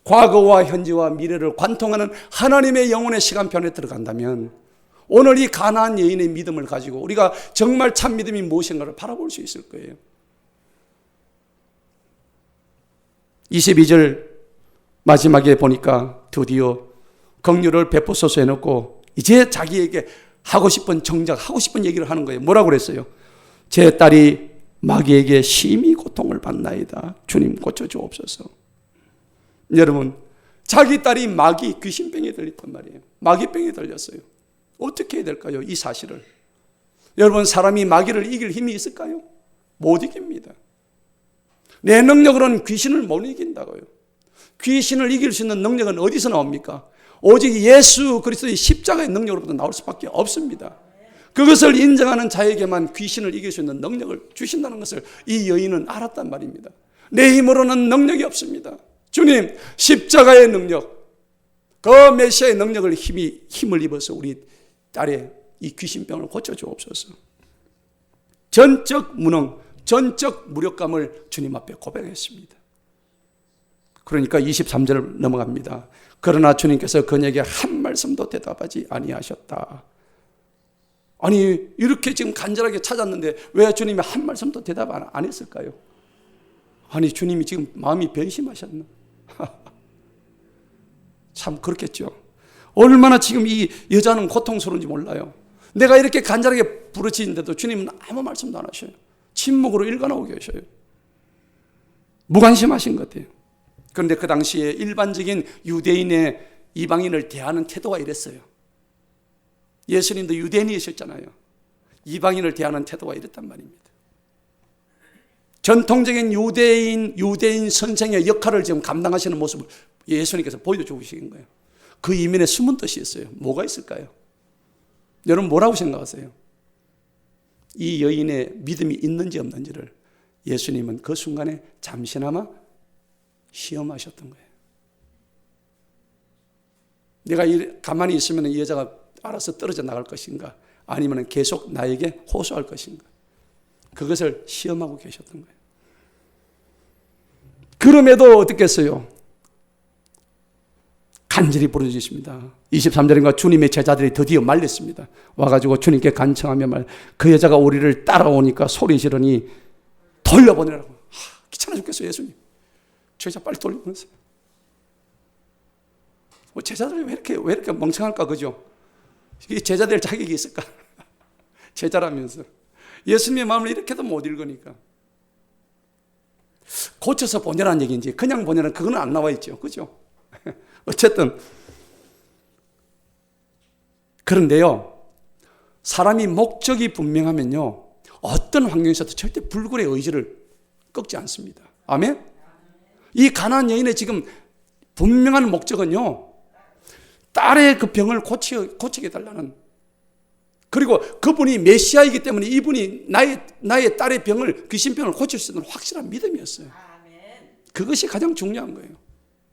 과거와 현재와 미래를 관통하는 하나님의 영혼의 시간표 안에 들어간다면 오늘 이 가나안 여인의 믿음을 가지고 우리가 정말 참 믿음이 무엇인가를 바라볼 수 있을 거예요. 22절 마지막에 보니까 드디어 긍휼을 베푸소서 해놓고 이제 자기에게 하고 싶은 정작 하고 싶은 얘기를 하는 거예요. 뭐라고 그랬어요? 제 딸이 마귀에게 심히 고통을 받나이다. 주님 고쳐주옵소서. 여러분, 자기 딸이 마귀 귀신병에 들렸단 말이에요. 마귀병에 들렸어요. 어떻게 해야 될까요? 이 사실을. 여러분, 사람이 마귀를 이길 힘이 있을까요? 못 이깁니다. 내 능력으로는 귀신을 못 이긴다고요. 귀신을 이길 수 있는 능력은 어디서 나옵니까? 오직 예수 그리스도의 십자가의 능력으로부터 나올 수밖에 없습니다. 그것을 인정하는 자에게만 귀신을 이길 수 있는 능력을 주신다는 것을 이 여인은 알았단 말입니다. 내 힘으로는 능력이 없습니다. 주님, 십자가의 능력, 그 메시아의 능력을 힘을 입어서 우리 딸의 이 귀신병을 고쳐주옵소서. 전적 무능, 전적 무력감을 주님 앞에 고백했습니다. 그러니까 23절을 넘어갑니다. 그러나 주님께서 그녀에게 한 말씀도 대답하지 아니하셨다. 아니, 이렇게 지금 간절하게 찾았는데 왜 주님이 한 말씀도 대답 안 했을까요? 아니, 주님이 지금 마음이 변심하셨나? 참 그렇겠죠. 얼마나 지금 이 여자는 고통스러운지 몰라요. 내가 이렇게 간절하게 부르짖는데도 주님은 아무 말씀도 안 하셔요. 침묵으로 일관하고 계셔요. 무관심하신 것 같아요. 그런데 그 당시에 일반적인 유대인의 이방인을 대하는 태도가 이랬어요. 예수님도 유대인이셨잖아요. 이방인을 대하는 태도가 이랬단 말입니다. 전통적인 유대인 선생의 역할을 지금 감당하시는 모습을 예수님께서 보여주고 계신 거예요. 그 이면에 숨은 뜻이 있어요. 뭐가 있을까요? 여러분, 뭐라고 생각하세요? 이 여인의 믿음이 있는지 없는지를 예수님은 그 순간에 잠시나마 시험하셨던 거예요. 내가 가만히 있으면 이 여자가 알아서 떨어져 나갈 것인가, 아니면 계속 나에게 호소할 것인가, 그것을 시험하고 계셨던 거예요. 그럼에도 어떻겠어요? 간절히 부르짖습니다. 23절인가 주님의 제자들이 드디어 말렸습니다. 와가지고 주님께 간청하며 그 여자가 우리를 따라오니까 소리 지르니 돌려보내라고. 귀찮아 죽겠어요, 예수님. 저 여자 빨리 돌려보내세요. 제자들이 왜 이렇게 멍청할까, 그죠? 이게 제자들 자격이 있을까? 제자라면서. 예수님의 마음을 이렇게도 못 읽으니까. 고쳐서 보내라는 얘기인지 그냥 보내라는 그거는 안 나와 있죠. 그죠? 어쨌든 그런데요, 사람이 목적이 분명하면요, 어떤 환경에서도 절대 불굴의 의지를 꺾지 않습니다. 아멘? 이 가나안 여인의 지금 분명한 목적은요, 딸의 그 병을 고치게 해달라는 그리고 그분이 메시아이기 때문에 이분이 나의 딸의 병을, 귀신병을 고칠 수 있는 확실한 믿음이었어요. 그것이 가장 중요한 거예요.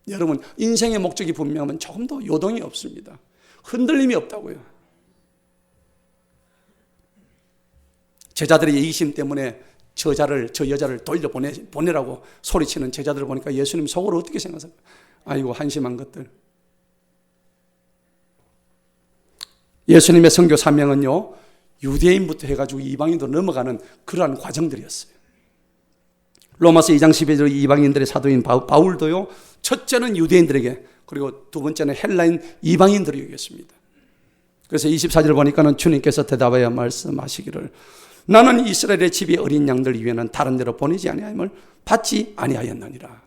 여러분, 인생의 목적이 분명하면 조금도 요동이 없습니다. 흔들림이 없다고요. 제자들의 이기심 때문에 저 여자를 돌려보내라고 소리치는 제자들을 보니까 예수님 속으로 어떻게 생각하세요? 아이고, 한심한 것들. 예수님의 선교 사명은요, 유대인부터 해가지고 이방인도 넘어가는 그러한 과정들이었어요. 로마서 2장 12절 이방인들의 사도인 바울도요, 첫째는 유대인들에게, 그리고 두 번째는 헬라인 이방인들에게였습니다. 그래서 24절 보니까는 주님께서 대답하여 말씀하시기를, 나는 이스라엘의 집이 어린 양들 위에는 다른 데로 보내지 아니함을 받지 아니하였느니라.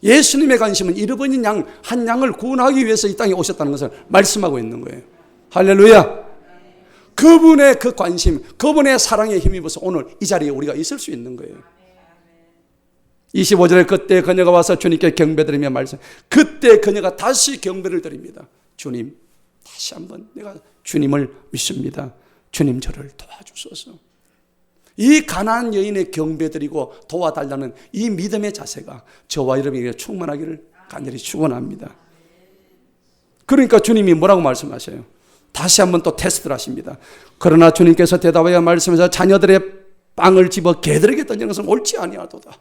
예수님의 관심은 잃어버린 양, 한 양을 구원하기 위해서 이 땅에 오셨다는 것을 말씀하고 있는 거예요. 할렐루야. 그분의 그 관심, 그분의 사랑에 힘입어서 오늘 이 자리에 우리가 있을 수 있는 거예요. 25절에 그때 그녀가 와서 주님께 경배드리며 말씀, 그때 그녀가 다시 경배를 드립니다. 주님, 다시 한번 내가 주님을 믿습니다. 주님, 저를 도와주소서. 이 가난한 여인의 경배드리고 도와달라는 이 믿음의 자세가 저와 여러분에게 충만하기를 간절히 축원합니다. 그러니까 주님이 뭐라고 말씀하셔요? 다시 한번 또 테스트를 하십니다. 그러나 주님께서 대답하여 말씀하셔서 자녀들의 빵을 집어 개들에게 던지는 것은 옳지 아니하도다.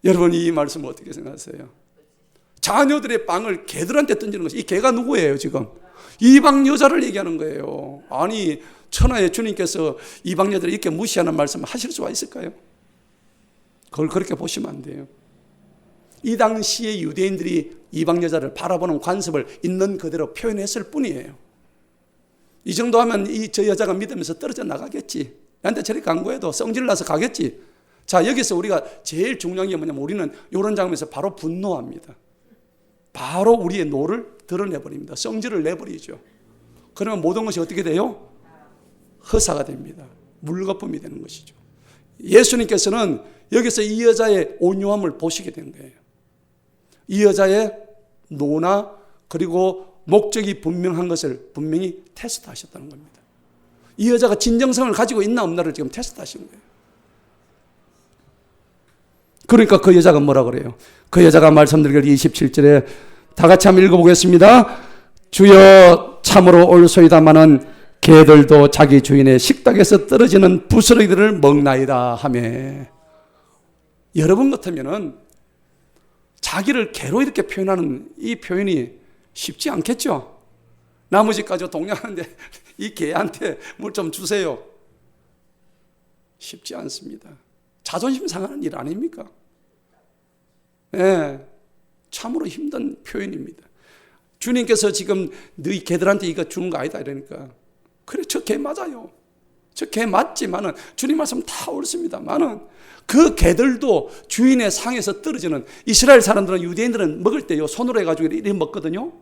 여러분, 이 말씀을 어떻게 생각하세요? 자녀들의 빵을 개들한테 던지는 것이, 이 개가 누구예요 지금? 이방 여자를 얘기하는 거예요. 아니, 천하의 주님께서 이방 여자를 이렇게 무시하는 말씀을 하실 수가 있을까요? 그걸 그렇게 보시면 안 돼요. 이 당시에 유대인들이 이방 여자를 바라보는 관습을 있는 그대로 표현했을 뿐이에요. 이 정도 하면 저 여자가 믿으면서 떨어져 나가겠지. 나한테 저리 강구해도 성질나서 가겠지. 자, 여기서 우리가 제일 중요한 게 뭐냐면 우리는 이런 장면에서 바로 분노합니다. 바로 우리의 노를 드러내버립니다. 성질을 내버리죠. 그러면 모든 것이 어떻게 돼요? 허사가 됩니다. 물거품이 되는 것이죠. 예수님께서는 여기서 이 여자의 온유함을 보시게 된 거예요. 이 여자의 노나 그리고 목적이 분명한 것을 분명히 테스트하셨다는 겁니다. 이 여자가 진정성을 가지고 있나 없나를 지금 테스트하신 거예요. 그러니까 그 여자가 뭐라 그래요? 그 여자가 말씀드리길 27절에 다 같이 한번 읽어보겠습니다. 주여, 참으로 옳소이다마는 개들도 자기 주인의 식탁에서 떨어지는 부스러기들을 먹나이다 하며. 여러분 같으면은 자기를 개로 이렇게 표현하는 이 표현이 쉽지 않겠죠? 나머지 가지고 동냥하는데 이 개한테 물 좀 주세요. 쉽지 않습니다. 자존심 상하는 일 아닙니까? 네, 참으로 힘든 표현입니다. 주님께서 지금 너희 개들한테 이거 주는 거 아니다 이러니까, 그래, 저 개 맞아요. 저 개 맞지만은 주님 말씀 다 옳습니다만은 그 개들도 주인의 상에서 떨어지는, 이스라엘 사람들은, 유대인들은 먹을 때요 손으로 해가지고 이렇게 먹거든요.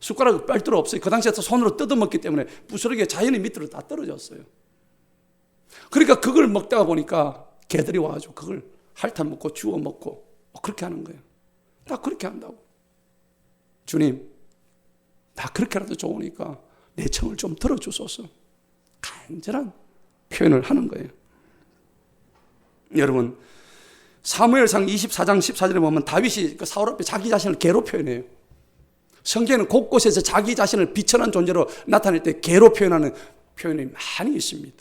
숟가락 빨대로 없어요. 그 당시에 손으로 뜯어먹기 때문에 부스러기에 자연히 밑으로 다 떨어졌어요. 그러니까 그걸 먹다가 보니까 개들이 와가지고 그걸 핥아 먹고 주워 먹고 그렇게 하는 거예요. 다 그렇게 한다고. 주님, 나 그렇게라도 좋으니까 내 청을 좀 들어주소서. 간절한 표현을 하는 거예요. 여러분, 사무엘상 24장 14절에 보면 다윗이 그 사울 앞에 자기 자신을 개로 표현해요. 성경에는 곳곳에서 자기 자신을 비천한 존재로 나타낼 때 개로 표현하는 표현이 많이 있습니다.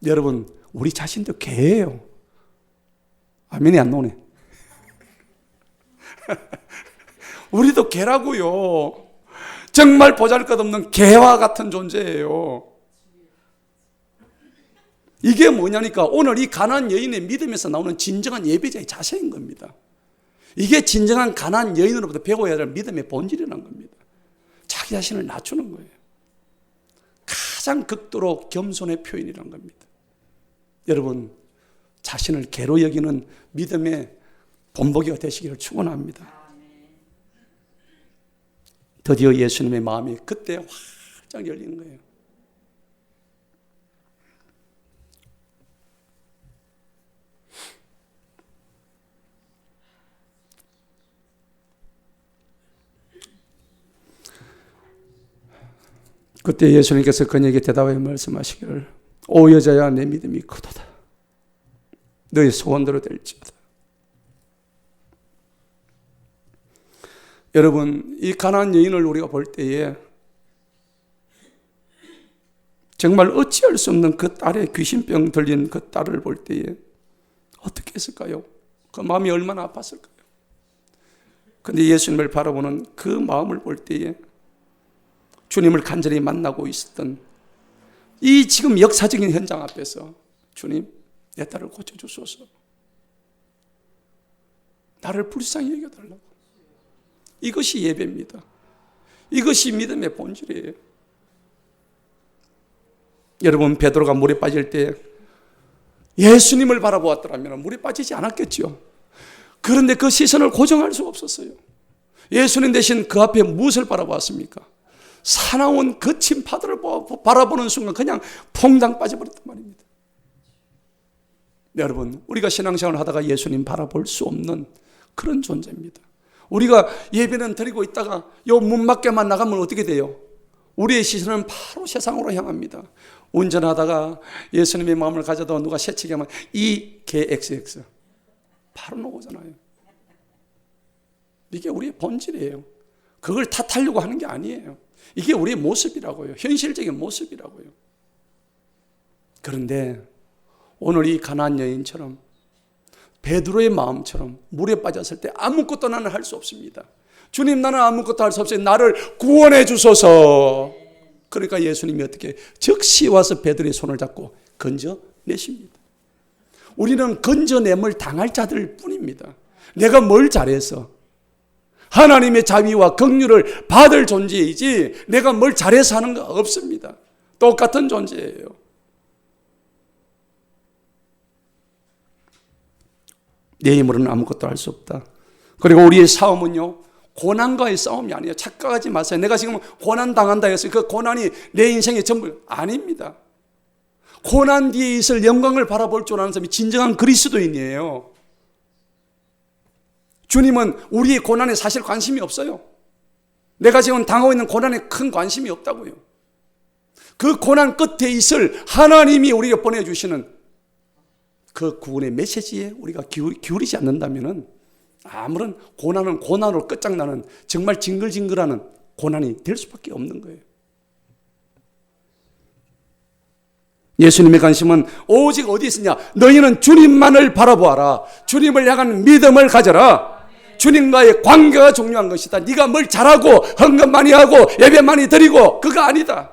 여러분, 우리 자신도 개예요. 아멘이 안 나오네. 우리도 개라고요. 정말 보잘것없는 개와 같은 존재예요. 이게 뭐냐니까 오늘 이 가난한 여인의 믿음에서 나오는 진정한 예배자의 자세인 겁니다. 이게 진정한 가난한 여인으로부터 배워야 할 믿음의 본질이라는 겁니다. 자기 자신을 낮추는 거예요. 가장 극도로 겸손의 표현이라는 겁니다. 여러분, 자신을 개로 여기는 믿음의 본보기가 되시기를 축원합니다. 드디어 예수님의 마음이 그때 활짝 열리는 거예요. 그때 예수님께서 그녀에게 대답하여 말씀하시기를 오 여자야 내 믿음이 크도다. 너의 소원대로 될지어다. 여러분, 이 가나안 여인을 우리가 볼 때에 정말 어찌할 수 없는 그 딸의 귀신병 들린 그 딸을 볼 때에 어떻게 했을까요? 그 마음이 얼마나 아팠을까요? 근데 예수님을 바라보는 그 마음을 볼 때에 주님을 간절히 만나고 있었던 이 지금 역사적인 현장 앞에서 주님, 내 딸을 고쳐주소서. 나를 불쌍히 여겨달라고. 이것이 예배입니다. 이것이 믿음의 본질이에요. 여러분, 베드로가 물에 빠질 때 예수님을 바라보았더라면 물에 빠지지 않았겠죠. 그런데 그 시선을 고정할 수가 없었어요. 예수님 대신 그 앞에 무엇을 바라보았습니까? 사나운 거친 파도를 바라보는 순간 그냥 퐁당 빠져버렸단 말입니다. 여러분, 우리가 신앙생활을 하다가 예수님 바라볼 수 없는 그런 존재입니다. 우리가 예배는 드리고 있다가 요 문 밖에만 나가면 어떻게 돼요? 우리의 시선은 바로 세상으로 향합니다. 운전하다가 예수님의 마음을 가져다 누가 새치게 하면 이 개 XX 바로 나오잖아요. 이게 우리의 본질이에요. 그걸 탓하려고 하는 게 아니에요. 이게 우리의 모습이라고요. 현실적인 모습이라고요. 그런데 오늘 이 가나안 여인처럼 베드로의 마음처럼 물에 빠졌을 때 아무것도 나는 할 수 없습니다. 주님, 나는 아무것도 할 수 없어요. 나를 구원해 주소서. 그러니까 예수님이 어떻게 즉시 와서 베드로의 손을 잡고 건져내십니다. 우리는 건져냄을 당할 자들 뿐입니다. 내가 뭘 잘해서 하나님의 자비와 긍휼을 받을 존재이지 내가 뭘 잘해서 하는 거 없습니다. 똑같은 존재예요. 내 힘으로는 아무것도 할 수 없다. 그리고 우리의 싸움은요, 고난과의 싸움이 아니에요. 착각하지 마세요. 내가 지금 고난 당한다 해서 그 고난이 내 인생의 전부 아닙니다. 고난 뒤에 있을 영광을 바라볼 줄 아는 사람이 진정한 그리스도인이에요. 주님은 우리의 고난에 사실 관심이 없어요. 내가 지금 당하고 있는 고난에 큰 관심이 없다고요. 그 고난 끝에 있을 하나님이 우리에게 보내주시는 그 구원의 메시지에 우리가 기울이지 않는다면 아무런 고난은 고난으로 끝장나는 정말 징글징글하는 고난이 될 수밖에 없는 거예요. 예수님의 관심은 오직 어디에 있으냐? 너희는 주님만을 바라보아라. 주님을 향한 믿음을 가져라. 주님과의 관계가 중요한 것이다. 네가 뭘 잘하고 헌금 많이 하고 예배 많이 드리고 그거 아니다.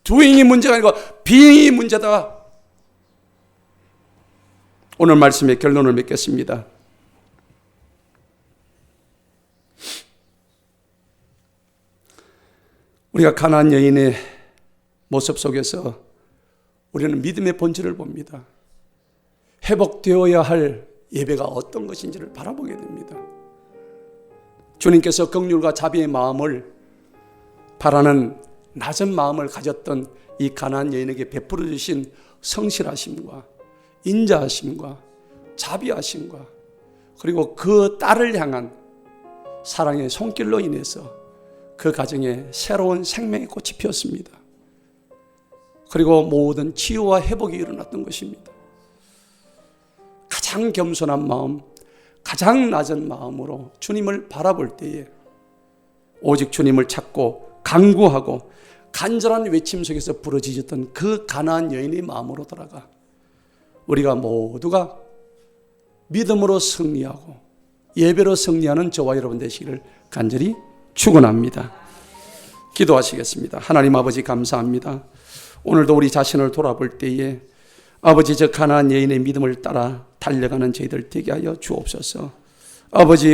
doing이 문제가 아니고 being이 문제다. 오늘 말씀의 결론을 맺겠습니다. 우리가 가나안 여인의 모습 속에서 우리는 믿음의 본질을 봅니다. 회복되어야 할 예배가 어떤 것인지를 바라보게 됩니다. 주님께서 긍휼과 자비의 마음을 바라는 낮은 마음을 가졌던 이 가나안 여인에게 베풀어 주신 성실하심과 인자하심과 자비하심과 그리고 그 딸을 향한 사랑의 손길로 인해서 그 가정에 새로운 생명의 꽃이 피었습니다. 그리고 모든 치유와 회복이 일어났던 것입니다. 가장 겸손한 마음, 가장 낮은 마음으로 주님을 바라볼 때에 오직 주님을 찾고 간구하고 간절한 외침 속에서 부러지셨던 그 가나안 여인의 마음으로 돌아가 우리가 모두가 믿음으로 승리하고 예배로 승리하는 저와 여러분 되시기를 간절히 축원합니다. 기도하시겠습니다. 하나님 아버지 감사합니다. 오늘도 우리 자신을 돌아볼 때에 아버지 저 가나안 여인의 믿음을 따라 달려가는 저희들 되게 하여 주옵소서. 아버지